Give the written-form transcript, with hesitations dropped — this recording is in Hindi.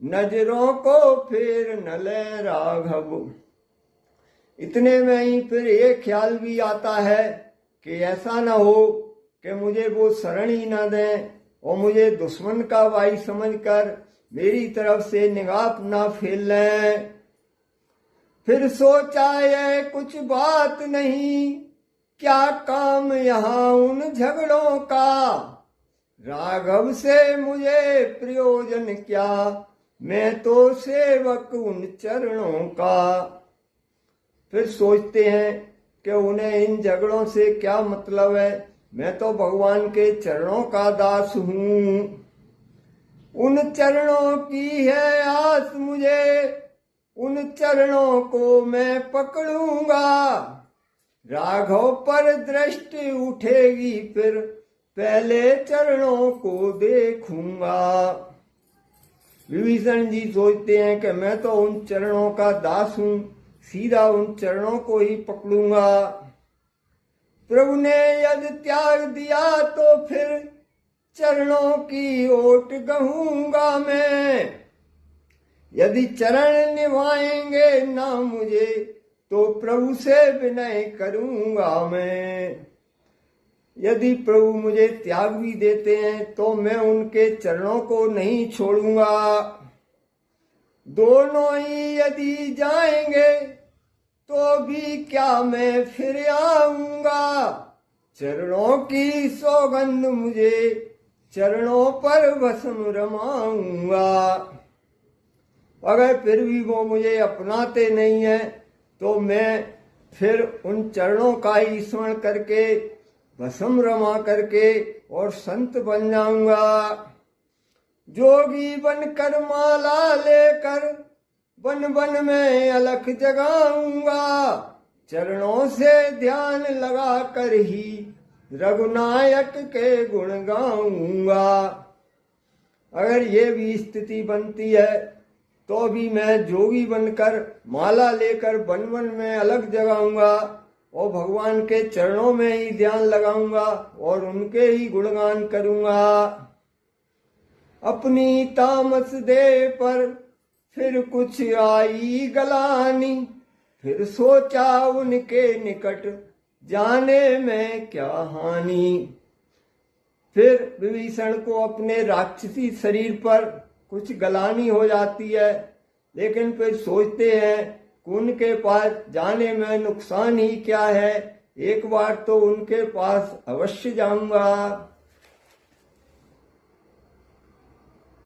नजरों को फेर न ले राघव। इतने में ही फिर एक ख्याल भी आता है कि ऐसा न हो कि मुझे वो शरण ही न दें और मुझे दुश्मन का भाई समझकर मेरी तरफ से निगाह ना फेल लें। फिर सोचा ये कुछ बात नहीं, क्या काम यहाँ उन झगड़ों का, राघव से मुझे प्रयोजन क्या, मैं तो सेवक उन चरणों का। फिर सोचते हैं कि उन्हें इन झगड़ों से क्या मतलब है, मैं तो भगवान के चरणों का दास हूँ। उन चरणों की है आस मुझे, उन चरणों को मैं पकड़ूंगा, राघव पर दृष्टि उठेगी फिर पहले चरणों को देखूंगा। विभीषण जी सोचते हैं कि मैं तो उन चरणों का दास हूं, सीधा उन चरणों को ही पकड़ूंगा। प्रभु ने यदि त्याग दिया तो फिर चरणों की ओट गहूंगा मैं, यदि चरण निभाएंगे ना मुझे तो प्रभु से विनय करूंगा मैं। यदि प्रभु मुझे त्याग भी देते हैं तो मैं उनके चरणों को नहीं छोड़ूंगा। दोनों ही यदि जाएंगे तो भी क्या मैं फिर आऊंगा, चरणों की सौगंध मुझे चरणों पर भस्म रमाऊंगा। अगर फिर भी वो मुझे अपनाते नहीं है तो मैं फिर उन चरणों का ही स्मरण करके भस्म रमा करके और संत बन जाऊंगा। जोगी बनकर माला लेकर वन वन में अलख जगाऊंगा, चरणों से ध्यान लगा कर ही रघुनायक के गुण गाऊंगा। अगर ये भी स्थिति बनती है तो भी मैं जोगी बनकर माला लेकर वन वन में अलग जगाऊंगा और भगवान के चरणों में ही ध्यान लगाऊंगा और उनके ही गुणगान करूंगा। अपनी तामस दे पर फिर कुछ आई गलानी, फिर सोचा उनके निकट जाने में क्या हानि। फिर विभीषण को अपने राक्षसी शरीर पर कुछ गलानी हो जाती है, लेकिन फिर सोचते हैं कि उनके पास जाने में नुकसान ही क्या है, एक बार तो उनके पास अवश्य जाऊंगा।